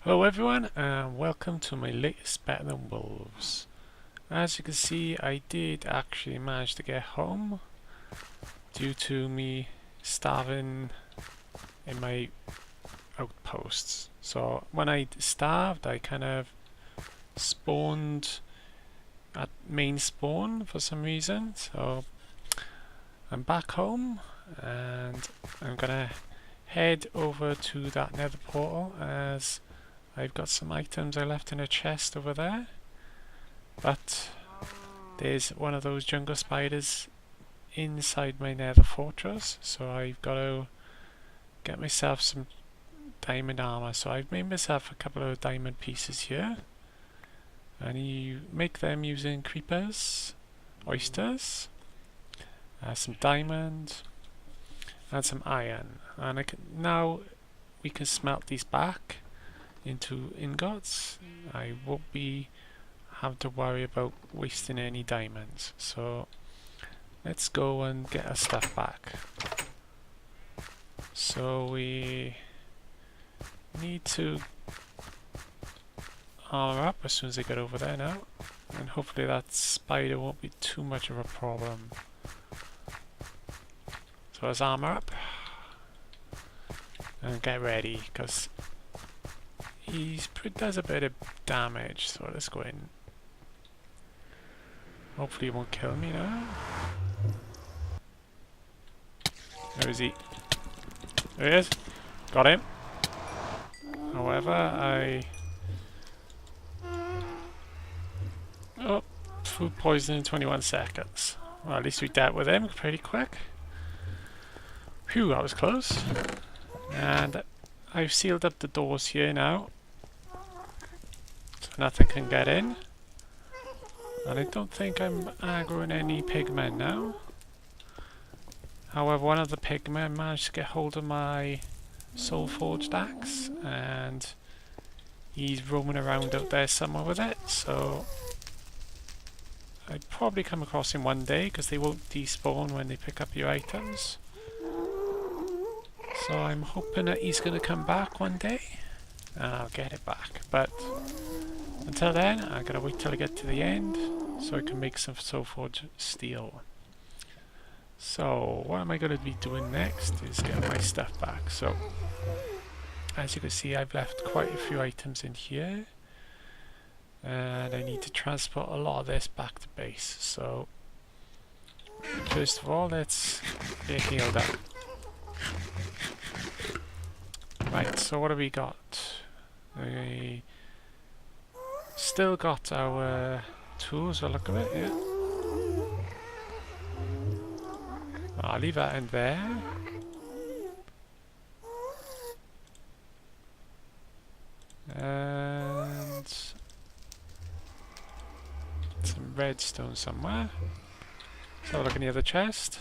Hello everyone and welcome to my latest Better Than Wolves. As you can see, I did actually manage to get home due to me starving in my outposts. So when I starved, I kind of spawned at main spawn for some reason. So I'm back home and I'm gonna head over to that Nether portal as I've got some items I left in a chest over there, but there's one of those jungle spiders inside my Nether fortress, so I've got to get myself some diamond armor. So I've made myself a couple of diamond pieces here, and you make them using creepers, oysters, some diamond, and some iron. And now we can smelt these back into ingots. I won't have to worry about wasting any diamonds. So let's go and get our stuff back. So we need to armor up as soon as I get over there now, and hopefully that spider won't be too much of a problem. So let's armor up and get ready, because he does a bit of damage, so let's go in. Hopefully he won't kill me now. Where is he? There he is. Got him. However, oh, food poisoning in 21 seconds. Well, at least we dealt with him pretty quick. Phew, that was close. And I've sealed up the doors here now, so nothing can get in. And I don't think I'm aggroing any pigmen now. However, one of the pigmen managed to get hold of my soul forged axe, and he's roaming around out there somewhere with it, so I'd probably come across him one day, because they won't despawn when they pick up your items. So I'm hoping that he's going to come back one day and I'll get it back. But until then, I gotta wait till I get to the end so I can make some soulforged steel. So what am I going to be doing next is get my stuff back. So as you can see, I've left quite a few items in here, and I need to transport a lot of this back to base. So first of all, let's get healed up. Right, so what have we got? We still got our tools, by the look of it, yeah. I'll leave that in there. And some redstone somewhere. Let's have a look in the other chest.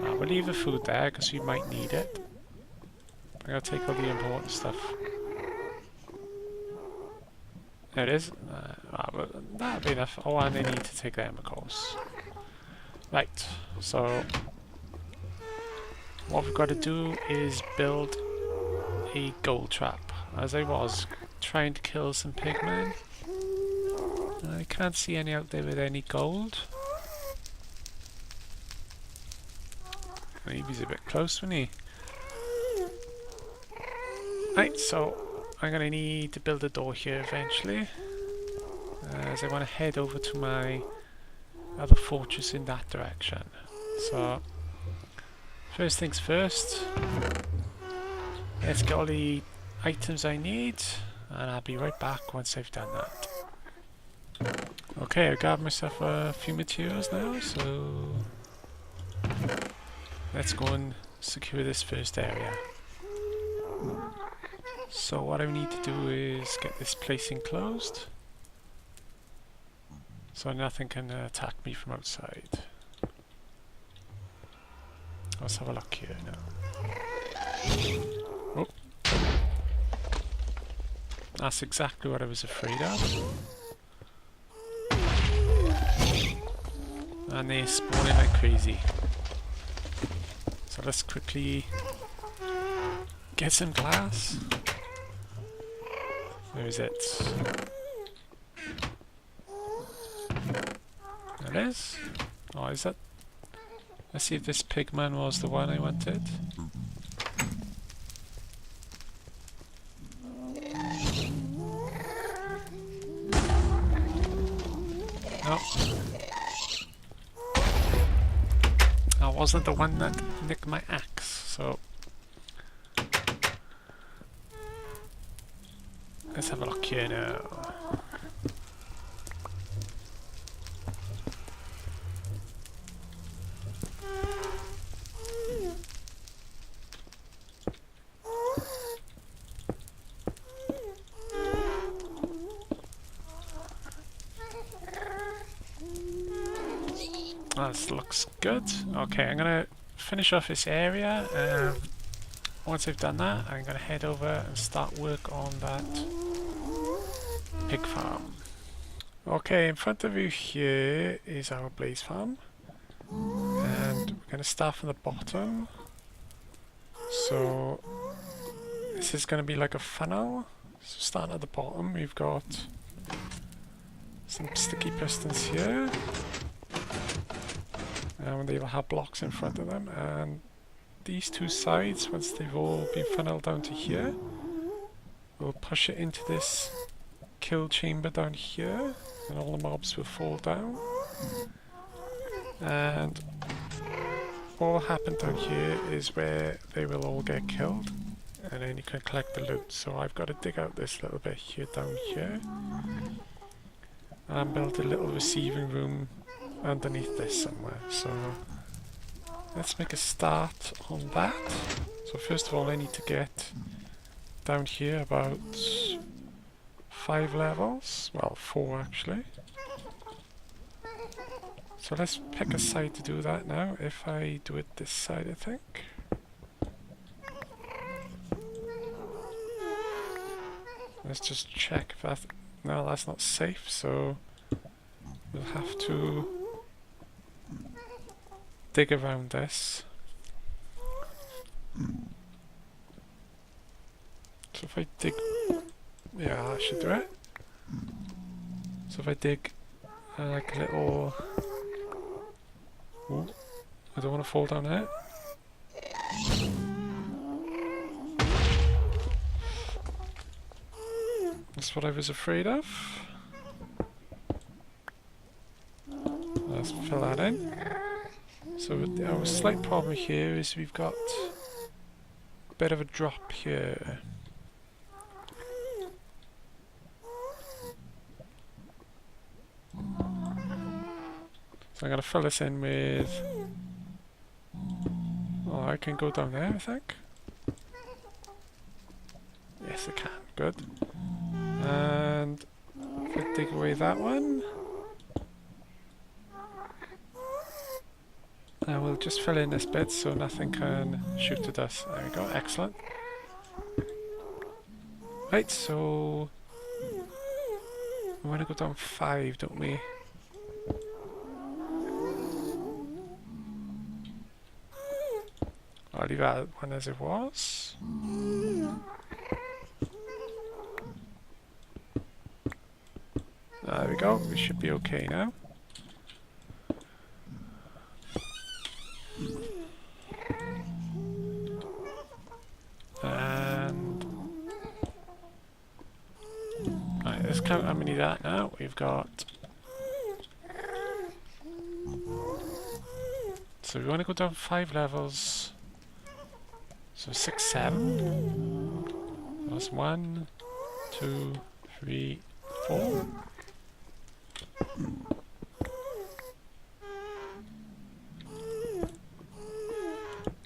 We'll leave the food there because we might need it. I'm going to take all the important stuff. There it is. But that'll be enough. Oh, and I need to take them, of course. Right, so what we've got to do is build a gold trap, as I was trying to kill some pigmen. I can't see any out there with any gold. Maybe he's a bit close, wasn't he? Right, so I'm going to need to build a door here eventually, as I want to head over to my other fortress in that direction. So first things first, let's get all the items I need, and I'll be right back once I've done that. Okay, I got myself a few materials now, so let's go and secure this first area. So what I need to do is get this place enclosed, so nothing can attack me from outside. Let's have a look here now. Oh. That's exactly what I was afraid of. And they're spawning like crazy. So let's quickly get some glass. Where is it? There it is. Oh, is it? Let's see if this pigman was the one I wanted. No. That wasn't the one that nicked my axe, so let's have a look here now. That looks good. Okay, I'm gonna finish off this area. Once I've done that, I'm gonna head over and start work on that pig farm. Okay, in front of you here is our blaze farm, and we're gonna start from the bottom. So this is gonna be like a funnel. So starting at the bottom, we've got some sticky pistons here. And they will have blocks in front of them, and these two sides, once they've all been funneled down to here, we'll push it into this kill chamber down here, and all the mobs will fall down. And what will happen down here is where they will all get killed, and then you can collect the loot. So I've got to dig out this little bit here down here, and build a little receiving room underneath this somewhere. So let's make a start on that. So first of all, I need to get down here about 5 levels, well 4 actually. So let's pick a side to do that now. If I do it this side, I think. Let's just check if that, no, that's not safe, so we'll have to dig around this. So if I dig, yeah, that should do it. So if I dig like a little, ooh, I don't want to fall down there. That's what I was afraid of. Let's fill that in. So our slight problem here is we've got a bit of a drop here. So I'm going to fill this in with, oh, I can go down there I think. Yes I can, good. And if I dig away that one, I will just fill in this bit so nothing can shoot at us. There we go, excellent. Right, so we want to go down 5, don't we? I'll leave that one as it was. There we go, we should be okay now. And right, let's count how many that now. We've got, so we want to go down 5 levels. So 6, 7. That's 1, 2, 3, 4.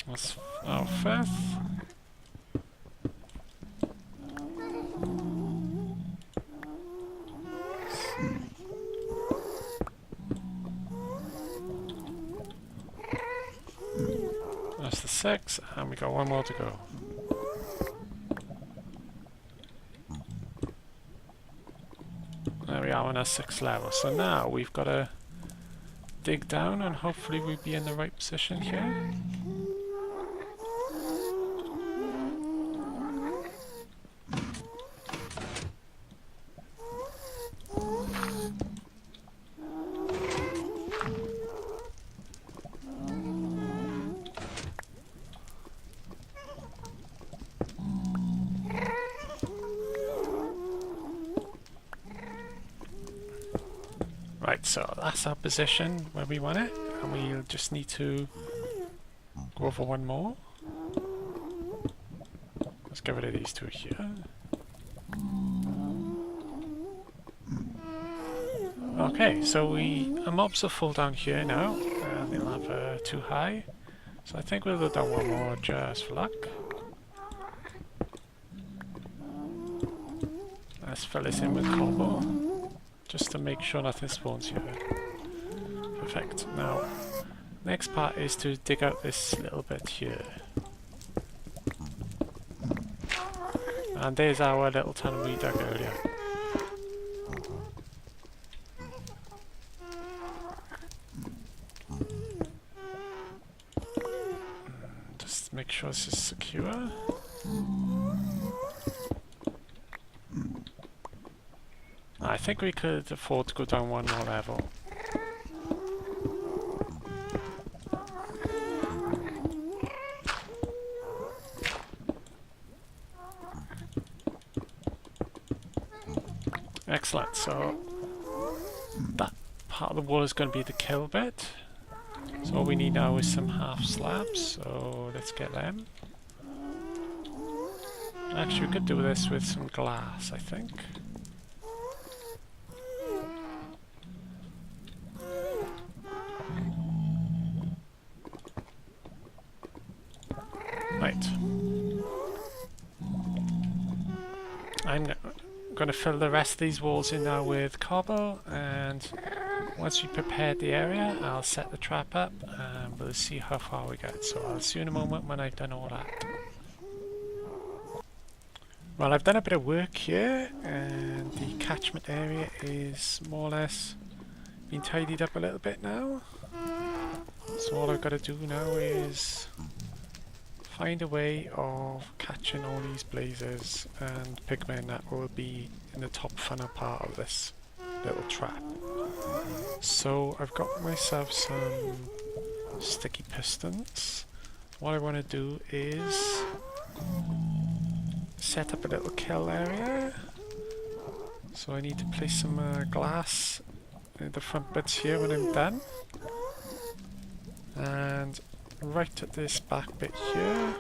That's our 5th. That's the 6, and we got 1 more to go. There we are on our 6th level. So now we've got to dig down and hopefully we'll be in the right position here. Right, so that's our position where we want it, and we'll just need to go over one more. Let's get rid of these two here. Okay, so our mobs are full down here now, and they'll have too high. So I think we'll go down one more just for luck. Let's fill this in with cobble, just to make sure nothing spawns here. Perfect. Now, next part is to dig out this little bit here. And there's our little tunnel we dug earlier. Just make sure this is secure. I think we could afford to go down one more level. Excellent, so that part of the wall is going to be the kill bit. So all we need now is some half slabs, so let's get them. Actually, we could do this with some glass, I think. Right. I'm going to fill the rest of these walls in now with cobble, and once we prepare the area, I'll set the trap up and we'll see how far we get. So I'll see you in a moment when I've done all that. Well, I've done a bit of work here, and the catchment area is more or less been tidied up a little bit now. So all I've got to do now is find a way of catching all these blazes and pigmen that will be in the top funnel part of this little trap. So I've got myself some sticky pistons. What I want to do is set up a little kill area. So I need to place some glass in the front bits here when I'm done. And right at this back bit here,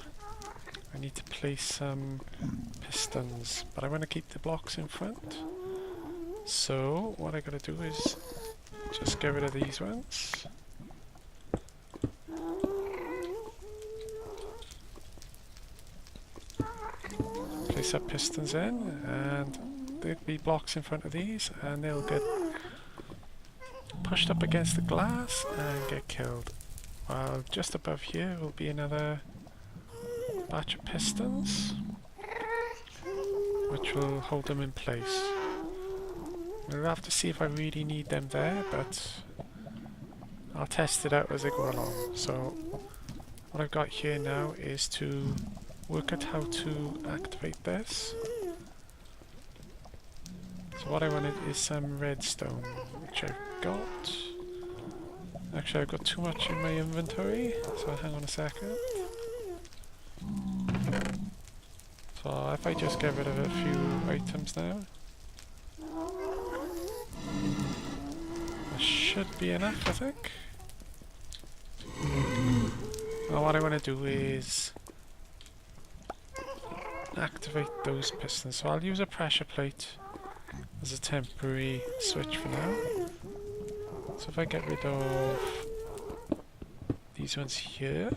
I need to place some pistons, but I want to keep the blocks in front. So what I gotta do is just get rid of these ones. Place our pistons in, and there'll be blocks in front of these, and they'll get pushed up against the glass and get killed. While just above here will be another batch of pistons, which will hold them in place. We'll have to see if I really need them there, but I'll test it out as I go along. So what I've got here now is to work out how to activate this. So what I wanted is some redstone, which I've got. Actually, I've got too much in my inventory, so hang on a second. So if I just get rid of a few items now, that should be enough, I think. Well, what I want to do is activate those pistons. So I'll use a pressure plate as a temporary switch for now. So if I get rid of these ones here,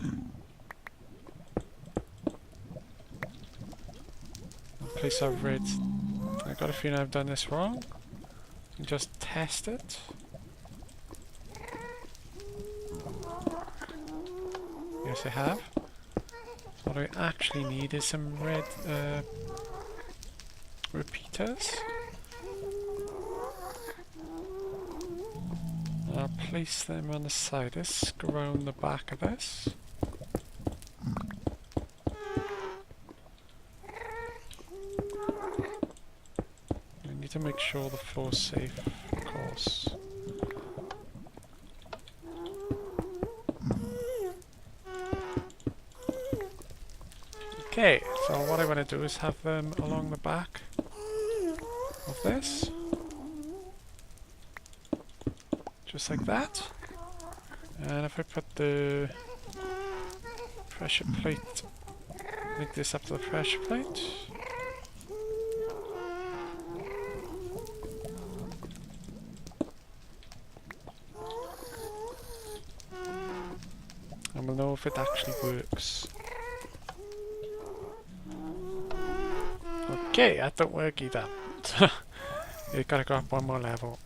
I'll place our red. I got a feeling I've done this wrong. And just test it. Yes, I have. So what I actually need is some red repeaters. I'll place them on the side. Let's go around the back of this. I need to make sure the floor's safe, of course. Okay, so what I want to do is have them along the back of this. just like that. And if I put the pressure plate, link this up to the pressure plate. And we'll know if it actually works. Okay, that don't work either. You gotta go up one more level.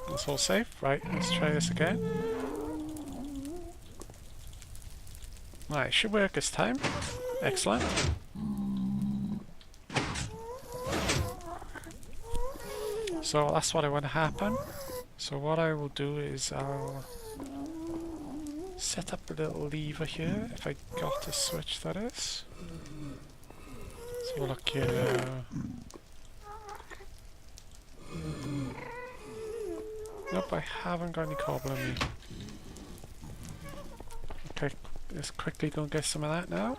That's all safe. Right, let's try this again. Right, should work this time. Excellent. So that's what I want to happen. So what I will do is I'll set up a little lever here, if I got a switch that is. So look here. Nope, I haven't got any cobble on me. Okay, let's quickly go and get some of that now.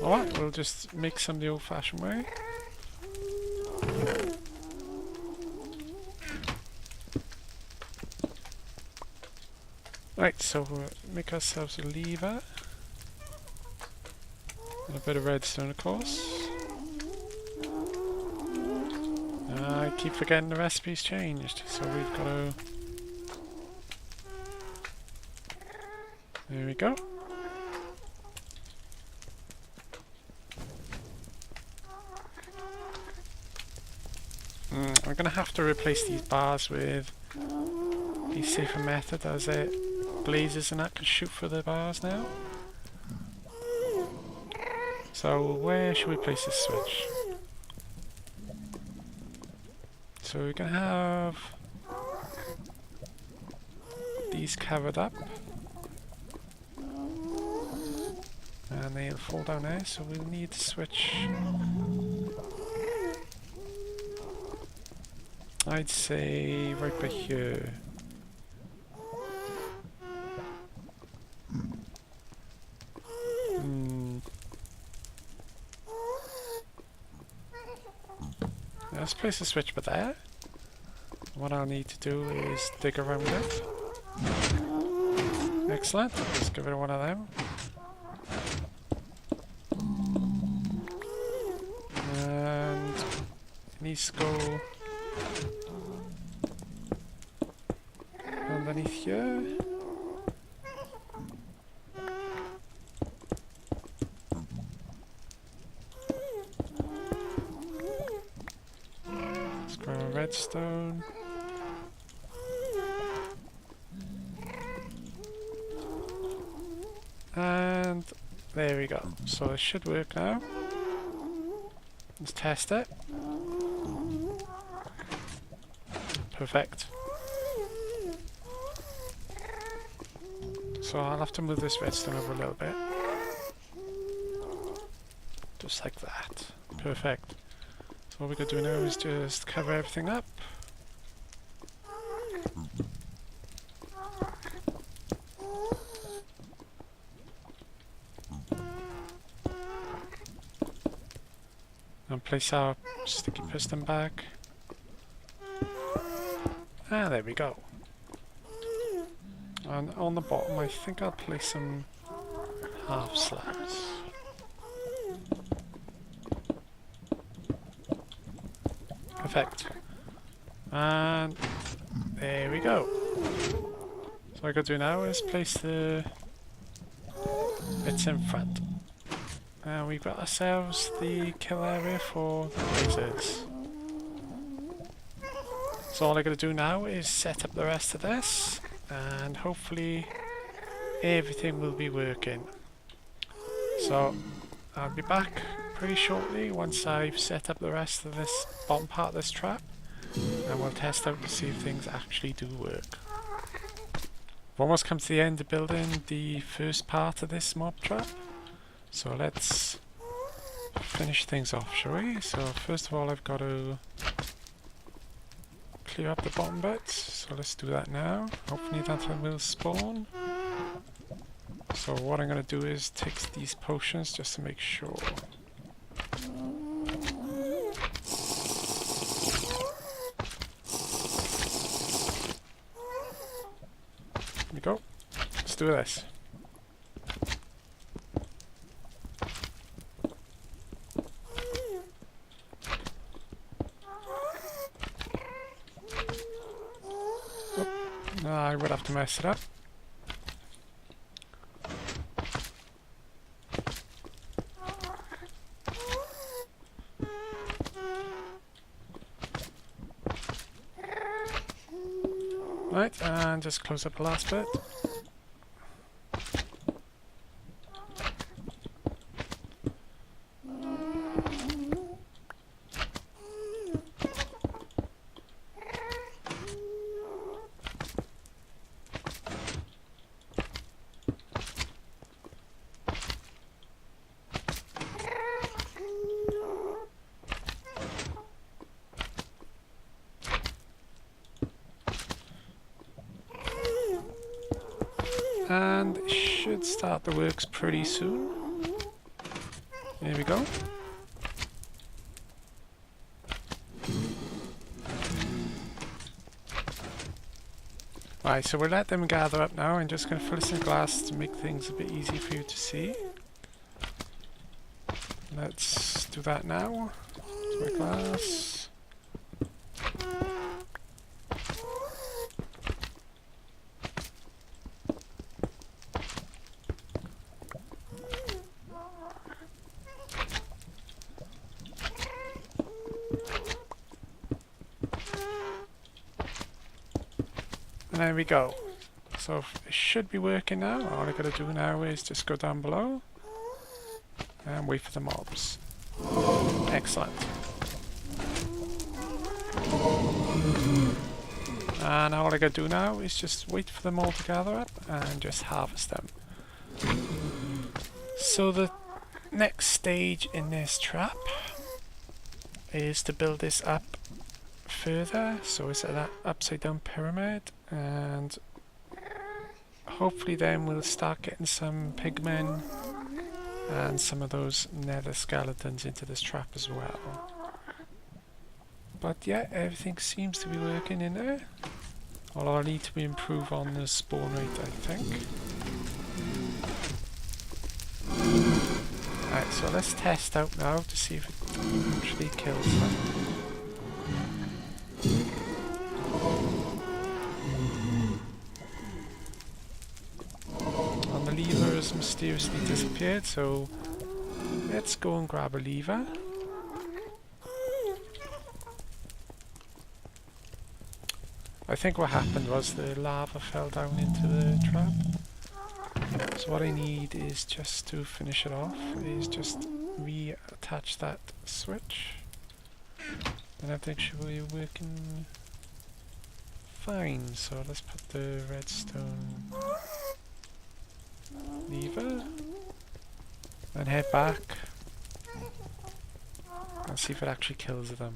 Alright, we'll just make some the old-fashioned way. Right, so we'll make ourselves a lever. And a bit of redstone, of course. I keep forgetting the recipe's changed, so we've got to... There we go. I'm going to have to replace these bars with a safer method, as it blazes and that can shoot for the bars now. So where should we place this switch? So we're going to have these covered up. And they'll fall down there, so we'll need to switch. I'd say right by here. Let's place a switch by there. What I'll need to do is dig around it. Excellent. Let's give it one of them. And it needs to go underneath here. Let's grab a redstone. And there we go. So it should work now. Let's test it. Perfect. So I'll have to move this redstone over a little bit. Just like that. Perfect. So what we're going to do now is just cover everything up. And place our sticky piston back. Ah, there we go. And on the bottom, I think I'll place some half slabs. Perfect. And there we go. So what I gotta do now is place the bits in front. And we've got ourselves the kill area for lasers. So all I gotta do now is set up the rest of this, and hopefully everything will be working. So I'll be back pretty shortly once I've set up the rest of this bottom part of this trap, and we'll test out to see if things actually do work. We've almost come to the end of building the first part of this mob trap. So let's finish things off, shall we? So first of all I've got to clear up the bottom bits, so let's do that now. Hopefully that will spawn. So what I'm going to do is take these potions just to make sure. Here we go. Let's do this. Oh, I would have to mess it up. Right, and just close up the last bit. And it should start the works pretty soon. There we go. Right, so we'll let them gather up now. I'm just going to fill this in glass to make things a bit easier for you to see. Let's do that now. My glass. And there we go. So it should be working now. All I gotta do now is just go down below and wait for the mobs. Excellent. And all I gotta do now is just wait for them all to gather up and just harvest them. So the next stage in this trap is to build this up further. So it's an upside down pyramid, and hopefully then we'll start getting some pigmen and some of those nether skeletons into this trap as well. But yeah, everything seems to be working in there. Although I need to improve on the spawn rate, I think. Alright, so let's test out now to see if it actually kills them. And the lever has mysteriously disappeared, so let's go and grab a lever. I think what happened was the lava fell down into the trap. So what I need is just to finish it off, is just reattach that switch. And everything should be working fine. So let's put the redstone lever and head back and see if it actually kills them.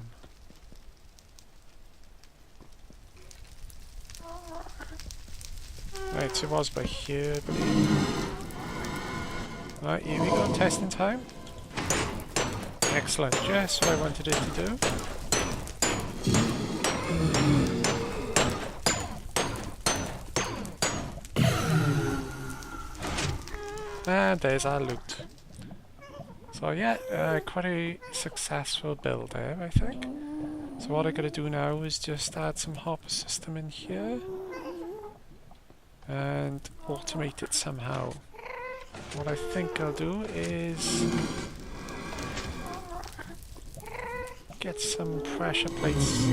Right, so it was by here, I believe. Right, here we go, testing time. Excellent, just what I wanted it to do. And there's our loot. So yeah, quite a successful build there, I think. So what I gotta do now is just add some hopper system in here and automate it somehow. What I think I'll do is get some pressure plates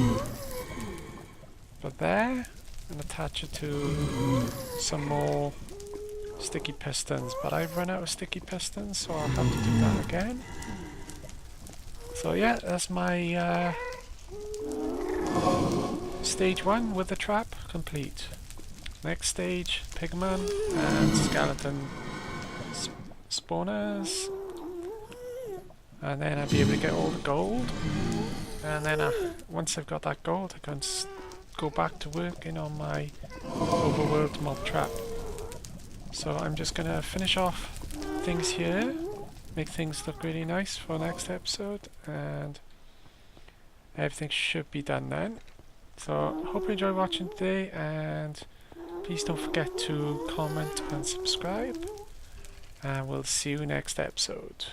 for there and attach it to some more sticky pistons, but I've run out of sticky pistons, so I'll have to do that again. So yeah, that's my stage 1 with the trap complete. next stage, pigman and skeleton spawners, and then I'll be able to get all the gold, and then once I've got that gold I can go back to working on my overworld mob trap. So I'm just gonna finish off things here, make things look really nice for next episode, and everything should be done then. So hope you enjoy watching today, and please don't forget to comment and subscribe, and we'll see you next episode.